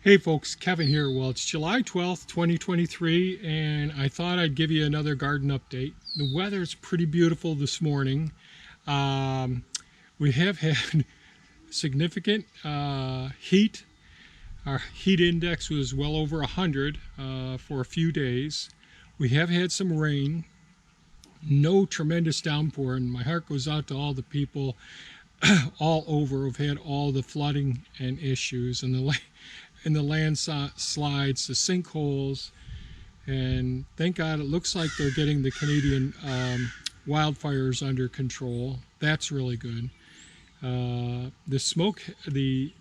Hey folks, Kevin here. Well, it's July 12th, 2023, and I thought I'd give you another garden update. The weather's pretty beautiful this morning. Um, we have had significant heat. Our heat index was well over 100 for a few days. We have had some rain, no tremendous downpour, and my heart goes out to all the people all over who've had all the flooding and issues and the landslides, the sinkholes, and thank God it looks like they're getting the Canadian wildfires under control. That's really good. The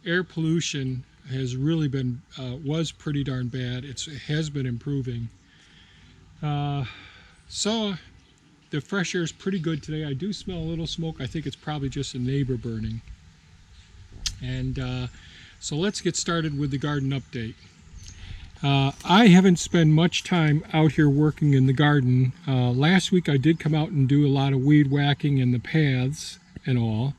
air pollution has really been was pretty darn bad. It has been improving. So the fresh air is pretty good today. I do smell a little smoke. I think it's probably just a neighbor burning. And so let's get started with the garden update. I haven't spent much time out here working in the garden. Last week I did come out and do a lot of weed whacking in the paths and all.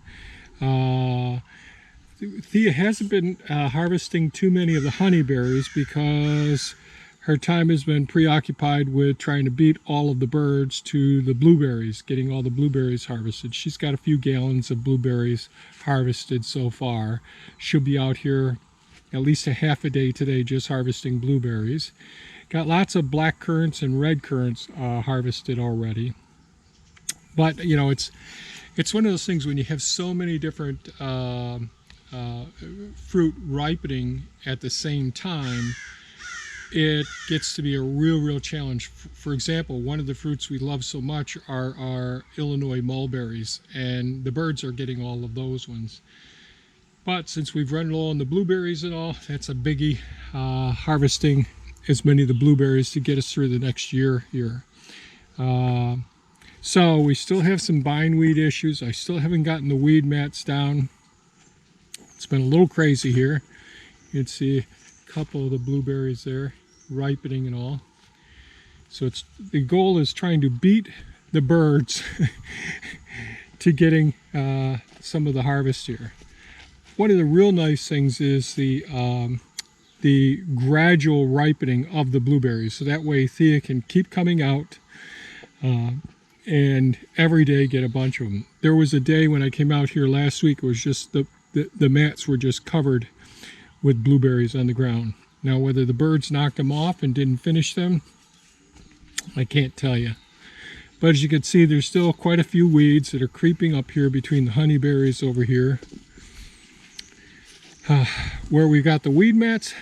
Thea hasn't been harvesting too many of the honeyberries because her time has been preoccupied with trying to beat all of the birds to the blueberries, getting all the blueberries harvested. She's got a few gallons of blueberries harvested so far. She'll be out here at least a half a day today just harvesting blueberries. Got lots of black currants and red currants harvested already. But you know, it's one of those things when you have so many different fruit ripening at the same time, it gets to be a real challenge. For example, one of the fruits we love so much are our Illinois mulberries, and the birds are getting all of those ones. But since we've run low on the blueberries and all, that's a biggie, harvesting as many of the blueberries to get us through the next year here. So we still have some bindweed issues. I still haven't gotten the weed mats down. It's been a little crazy here. You can see a couple of the blueberries there ripening and all. So the goal is trying to beat the birds to getting some of the harvest here. One of the real nice things is the gradual ripening of the blueberries. So that way Thea can keep coming out and every day get a bunch of them. There was a day when I came out here last week, it was just the mats were just covered with blueberries on the ground. Now whether the birds knocked them off and didn't finish them, I can't tell you. But as you can see, there's still quite a few weeds that are creeping up here between the honeyberries over here. Where we got the weed mats,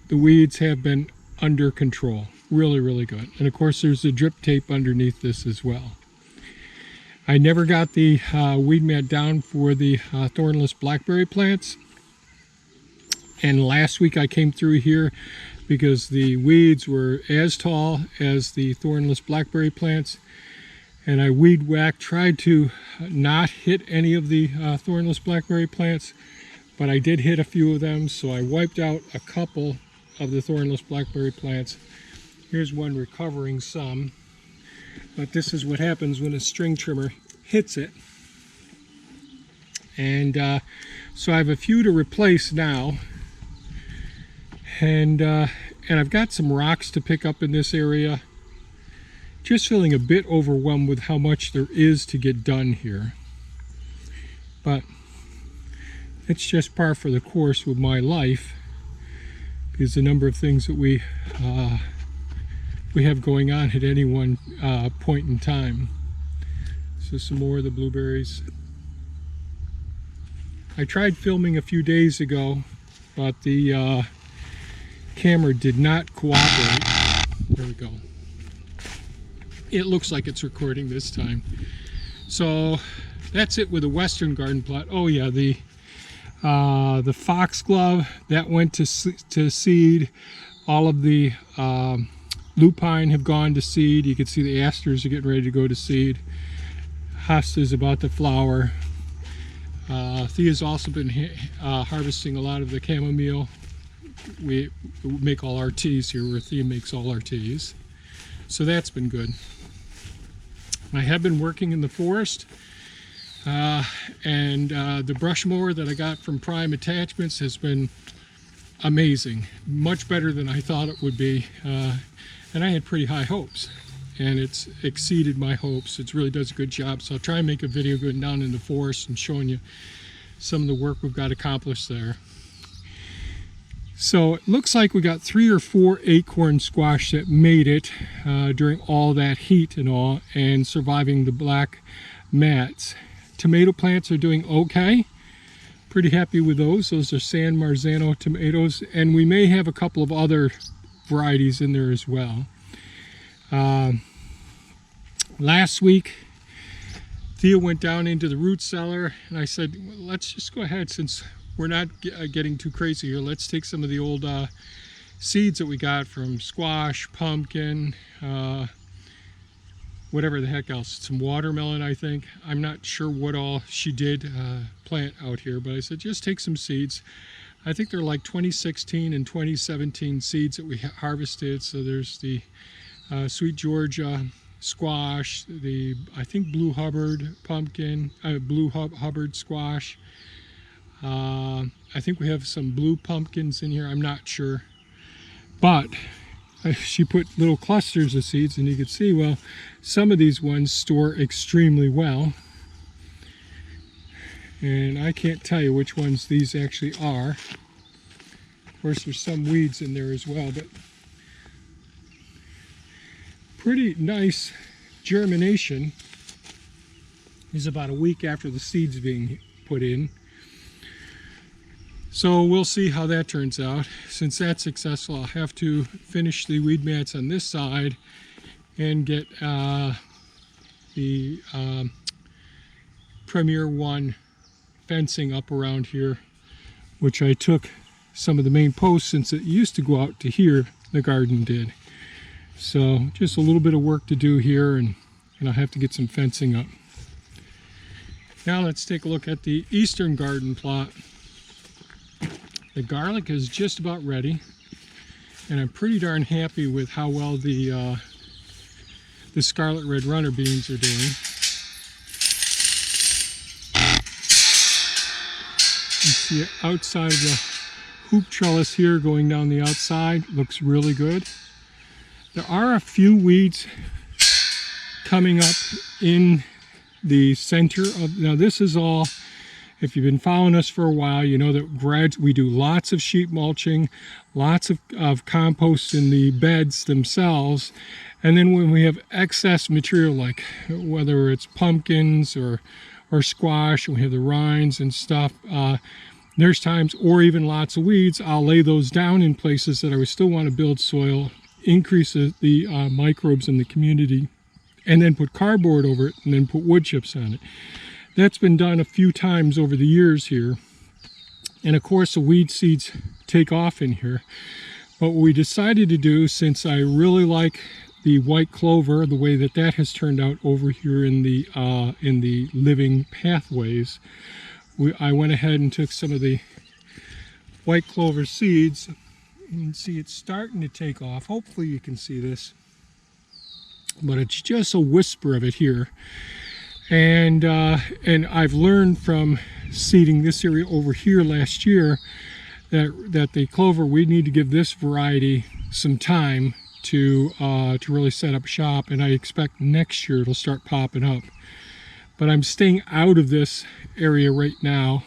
the weeds have been under control. Really good. And of course there's the drip tape underneath this as well. I never got the weed mat down for the thornless blackberry plants. And last week I came through here because the weeds were as tall as the thornless blackberry plants. And I weed whacked, tried to not hit any of the thornless blackberry plants, but I did hit a few of them, so I wiped out a couple of the thornless blackberry plants. Here's one recovering some. But this is what happens when a string trimmer hits it. And so I have a few to replace now. And I've got some rocks to pick up in this area. Just feeling a bit overwhelmed with how much there is to get done here. But it's just par for the course with my life, because the number of things that we have going on at any one point in time. So some more of the blueberries. I tried filming a few days ago, but the camera did not cooperate. There we go. It looks like it's recording this time. So that's it with the western garden plot. Oh yeah, the foxglove, that went to seed. All of the lupine have gone to seed. You can see the asters are getting ready to go to seed. Hosta's about to flower. Thea's also been harvesting a lot of the chamomile. We make all our teas here, where Thea makes all our teas. So that's been good. I have been working in the forest. And the brush mower that I got from Prime Attachments has been amazing, much better than I thought it would be, and I had pretty high hopes, and it's exceeded my hopes. It really does a good job. So I'll try and make a video going down in the forest and showing you some of the work we've got accomplished there. So it looks like we got 3 or 4 acorn squash that made it during all that heat and all, and surviving the black mats. Tomato plants are doing okay. Pretty happy with those. Those are San Marzano tomatoes, and we may have a couple of other varieties in there as well. Last week, Thea went down into the root cellar, and I said, well, let's just go ahead, since we're not getting too crazy here. Let's take some of the old seeds that we got from squash, pumpkin, whatever the heck else. Some watermelon, I think. I'm not sure what all she did plant out here, but I said just take some seeds. I think they're like 2016 and 2017 seeds that we harvested. So there's the Sweet Georgia squash, the I think Blue Hubbard pumpkin, Blue Hubbard squash. I think we have some blue pumpkins in here. I'm not sure, but she put little clusters of seeds, and you can see, well, some of these ones store extremely well, and I can't tell you which ones these actually are. Of course, there's some weeds in there as well, but pretty nice germination. Is about a week after the seeds being put in. So we'll see how that turns out. Since that's successful, I'll have to finish the weed mats on this side and get the Premier One fencing up around here, which I took some of the main posts, since it used to go out to here, the garden did. So just a little bit of work to do here, and I'll have to get some fencing up. Now let's take a look at the eastern garden plot. The garlic is just about ready, and I'm pretty darn happy with how well the Scarlet Red Runner beans are doing. You see outside of the hoop trellis here going down the outside, looks really good. There are a few weeds coming up in the center of, now this is all, if you've been following us for a while, you know that we do lots of sheet mulching, lots of compost in the beds themselves. And then when we have excess material, like whether it's pumpkins or squash, and we have the rinds and stuff, there's times, or even lots of weeds, I'll lay those down in places that I would still want to build soil, increase the microbes in the community, and then put cardboard over it, and then put wood chips on it. That's been done a few times over the years here. And of course the weed seeds take off in here. But what we decided to do, since I really like the white clover, the way that that has turned out over here in the living pathways, I went ahead and took some of the white clover seeds. You can see it's starting to take off. Hopefully you can see this. But it's just a whisper of it here. And I've learned from seeding this area over here last year that the clover, we need to give this variety some time to really set up shop, and I expect next year it'll start popping up. But I'm staying out of this area right now,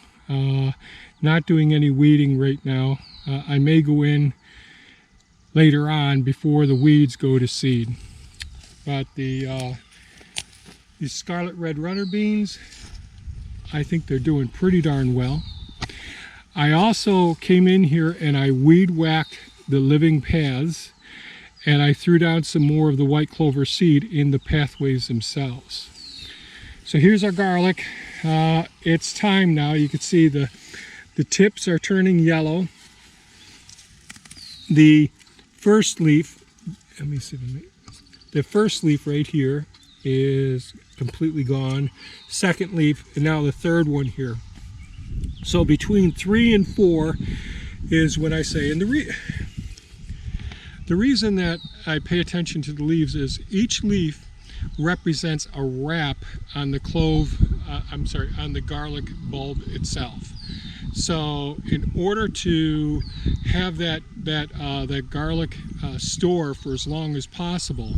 not doing any weeding right now. I may go in later on before the weeds go to seed. But these Scarlet Red Runner beans, I think they're doing pretty darn well. I also came in here and I weed whacked the living paths, and I threw down some more of the white clover seed in the pathways themselves. So here's our garlic. It's time now. You can see the tips are turning yellow. The first leaf, let me see, the first leaf right here is completely gone. Second leaf, and now the third one here. So between 3 and 4 is what I say. And the reason that I pay attention to the leaves is each leaf represents a wrap on the on the garlic bulb itself. So in order to have that garlic store for as long as possible,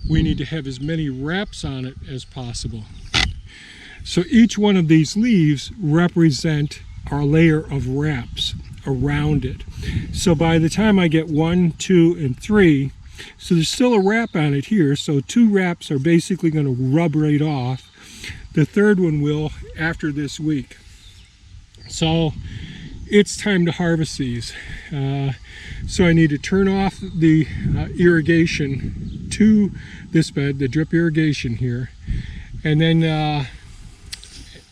we need to have as many wraps on it as possible. So each one of these leaves represent our layer of wraps around it. So by the time I get 1, 2, and 3, so there's still a wrap on it here, so 2 wraps are basically going to rub right off. The third one will after this week. So it's time to harvest these. So I need to turn off the irrigation to this bed, the drip irrigation here, and then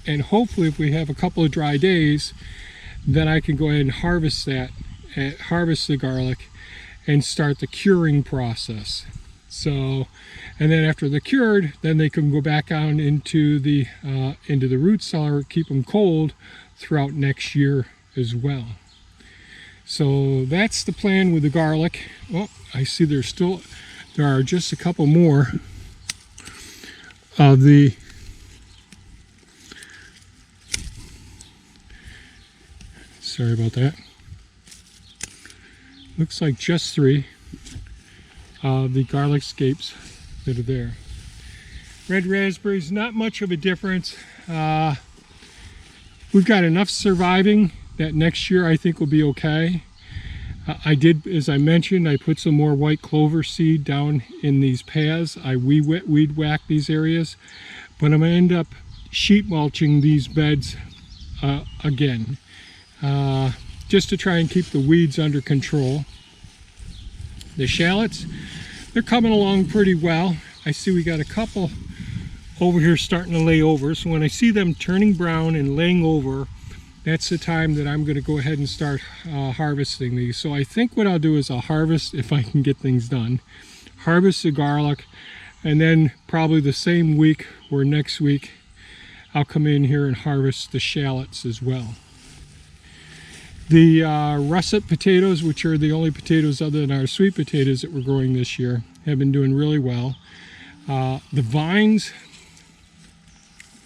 and hopefully if we have a couple of dry days, then I can go ahead and harvest that, harvest the garlic and start the curing process. So, and then after they're cured, then they can go back out into the root cellar, keep them cold throughout next year as well. So that's the plan with the garlic. Oh, I see there are just a couple more of the sorry about that. Looks like just 3 of the garlic scapes that are there. Red raspberries, not much of a difference. We've got enough surviving that next year I think will be okay. I did, as I mentioned, I put some more white clover seed down in these paths. I weed whack these areas, but I'm going to end up sheet mulching these beds again, just to try and keep the weeds under control. The shallots, they're coming along pretty well. I see we got a couple over here starting to lay over, so when I see them turning brown and laying over, that's the time that I'm going to go ahead and start harvesting these. So I think what I'll do is I'll harvest, if I can get things done, harvest the garlic, and then probably the same week or next week I'll come in here and harvest the shallots as well. The russet potatoes, which are the only potatoes other than our sweet potatoes that we're growing this year, have been doing really well. The vines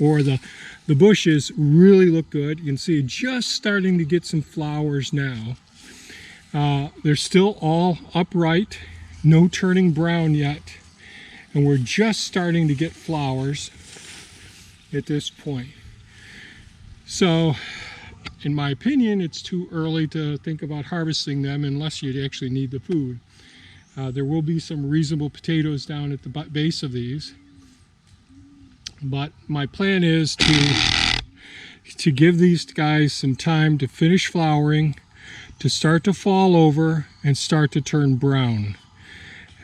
or the bushes really look good. You can see just starting to get some flowers now. They're still all upright, no turning brown yet, and we're just starting to get flowers at this point. So, in my opinion, it's too early to think about harvesting them unless you actually need the food. There will be some reasonable potatoes down at the base of these, but my plan is to give these guys some time to finish flowering, to start to fall over and start to turn brown,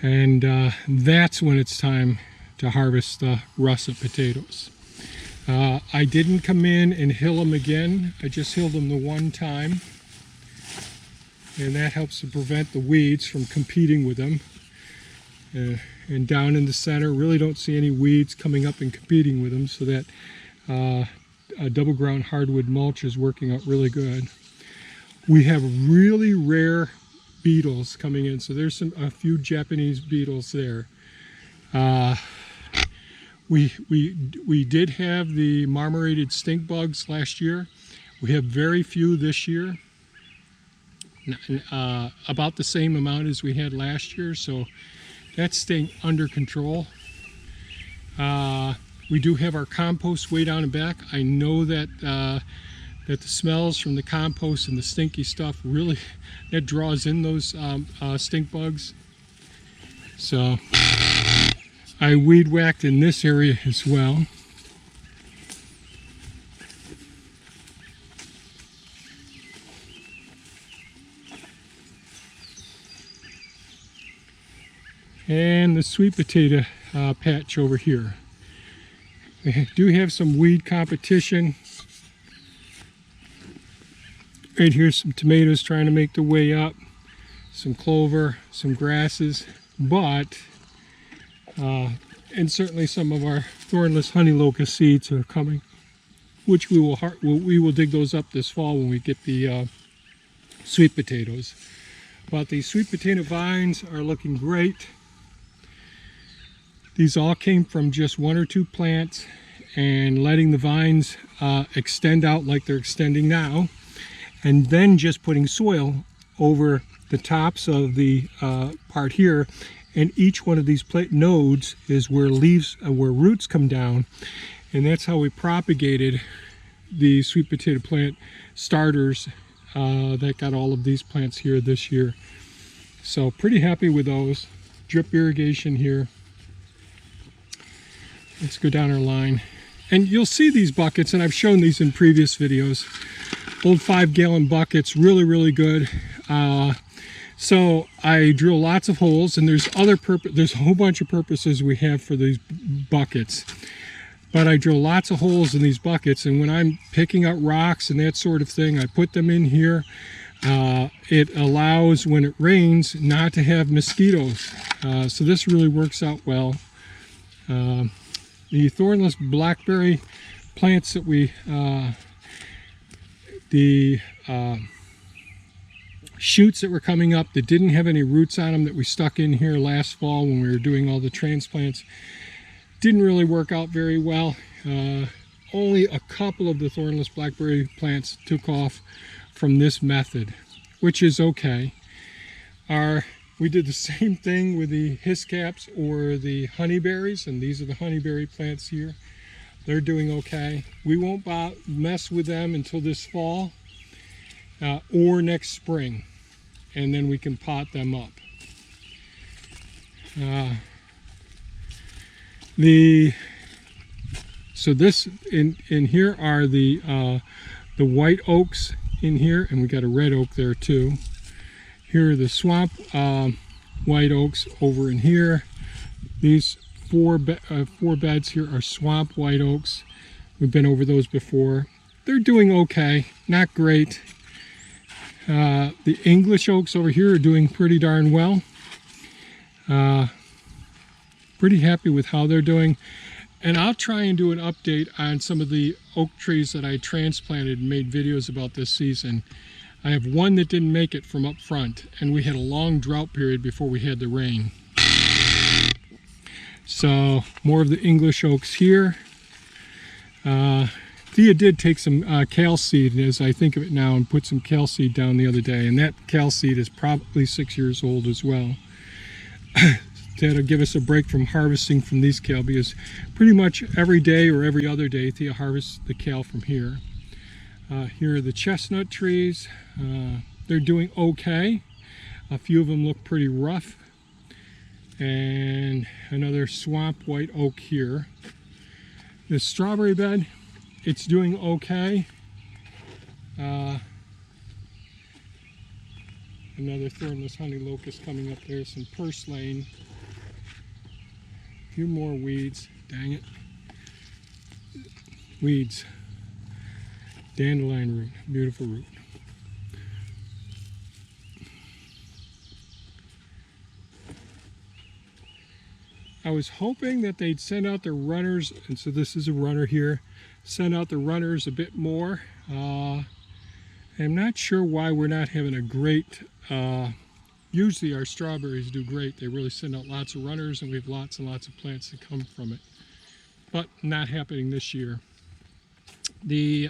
and that's when it's time to harvest the russet potatoes. I didn't come in and hill them again. I just hilled them the one time, and that helps to prevent the weeds from competing with them. And down in the center, really don't see any weeds coming up and competing with them, so that a double ground hardwood mulch is working out really good. We have really rare beetles coming in, so there's a few Japanese beetles there. We did have the marmorated stink bugs last year. We have very few this year, about the same amount as we had last year, so that's staying under control. We do have our compost way down in back. I know that that the smells from the compost and the stinky stuff really that draws in those stink bugs. So I weed whacked in this area as well. And the sweet potato patch over here. We do have some weed competition. Right here's some tomatoes trying to make their way up, some clover, some grasses, but and certainly some of our thornless honey locust seeds are coming, which we will dig those up this fall when we get the sweet potatoes. But these sweet potato vines are looking great. These all came from just 1 or 2 plants and letting the vines extend out like they're extending now. and then just putting soil over the tops of the part here, and each one of these nodes is where leaves, where roots come down, and that's how we propagated the sweet potato plant starters that got all of these plants here this year. So pretty happy with those. Drip irrigation here. Let's go down our line. And you'll see these buckets, and I've shown these in previous videos. Old 5-gallon buckets, really, really good. So I drill lots of holes, and there's a whole bunch of purposes we have for these buckets. But I drill lots of holes in these buckets, and when I'm picking out rocks and that sort of thing, I put them in here. It allows, when it rains, not to have mosquitoes. So this really works out well. The thornless blackberry plants that the shoots that were coming up that didn't have any roots on them that we stuck in here last fall when we were doing all the transplants, didn't really work out very well. Only a couple of the thornless blackberry plants took off from this method, which is okay. We did the same thing with the hiscaps or the honeyberries, and these are the honeyberry plants here. They're doing okay. We won't mess with them until this fall or next spring, and then we can pot them up. So this in here are the white oaks in here, and we got a red oak there too. Here are the swamp white oaks over in here. These four beds here are swamp white oaks. We've been over those before. They're doing okay, not great. The English oaks over here are doing pretty darn well. Pretty happy with how they're doing. And I'll try and do an update on some of the oak trees that I transplanted and made videos about this season. I have one that didn't make it from up front, and we had a long drought period before we had the rain. So more of the English oaks here. Thea did take some kale seed, as I think of it now, and put some kale seed down the other day, and that kale seed is probably 6 years old as well. That'll give us a break from harvesting from these kale, because pretty much every day or every other day Thea harvests the kale from here. Here are the chestnut trees. They're doing okay. A few of them look pretty rough. And another swamp white oak here. The strawberry bed, it's doing okay. Another thornless honey locust coming up there, some purslane. A few more weeds, dang it. Weeds. Dandelion root, beautiful root. I was hoping that they'd send out their runners, and so this is a runner here, send out the runners a bit more. I'm not sure why we're not having a great, usually our strawberries do great. They really send out lots of runners, and we have lots and lots of plants that come from it. But not happening this year. The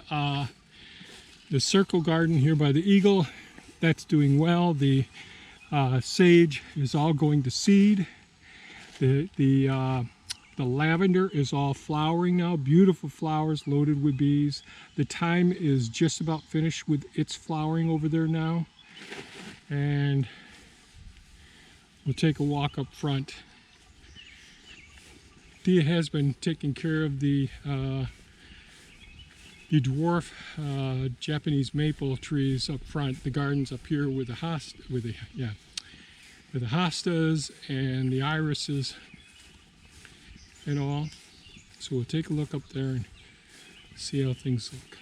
circle garden here by the eagle, that's doing well. The sage is all going to seed. The lavender is all flowering now, beautiful flowers loaded with bees. The thyme is just about finished with its flowering over there now. And we'll take a walk up front. Thea has been taking care of the dwarf Japanese maple trees up front. The gardens up here with the hostas and the irises and all. So we'll take a look up there and see how things look.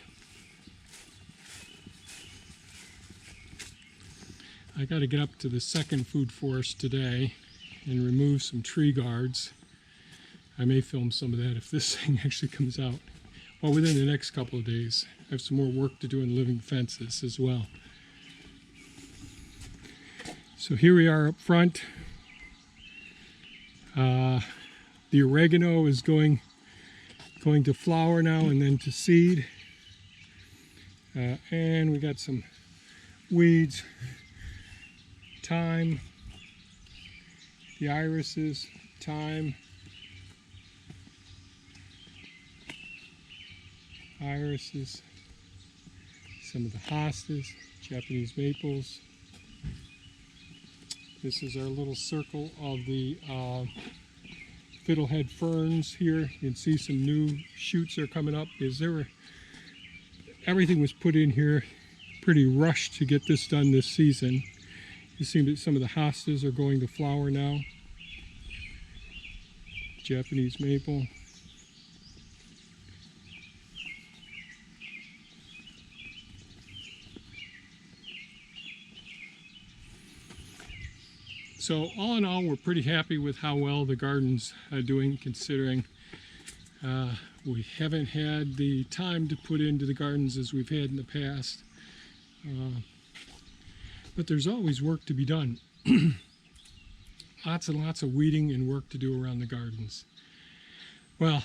I got to get up to the second food forest today and remove some tree guards. I may film some of that if this thing actually comes out. Well, within the next couple of days. I have some more work to do in living fences as well. So here we are up front. The oregano is going to flower now and then to seed. And we got some weeds, thyme, the irises, thyme, irises, some of the hostas, Japanese maples. This is our little circle of the fiddlehead ferns here. You can see some new shoots are coming up. Everything was put in here pretty rushed to get this done this season. You see that some of the hostas are going to flower now. Japanese maple. So all in all, we're pretty happy with how well the garden's doing, considering we haven't had the time to put into the gardens as we've had in the past. But there's always work to be done. Lots and lots of weeding and work to do around the gardens. Well,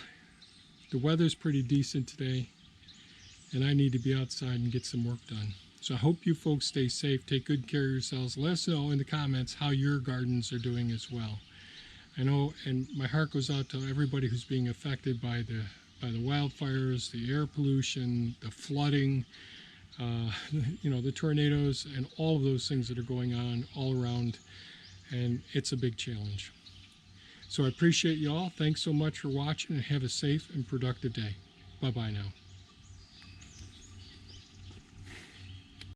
the weather's pretty decent today, and I need to be outside and get some work done. So I hope you folks stay safe, take good care of yourselves. Let us know in the comments how your gardens are doing as well. I know, and my heart goes out to everybody who's being affected by the wildfires, the air pollution, the flooding, the tornadoes, and all of those things that are going on all around. And it's a big challenge. So I appreciate you all. Thanks so much for watching, and have a safe and productive day. Bye-bye now.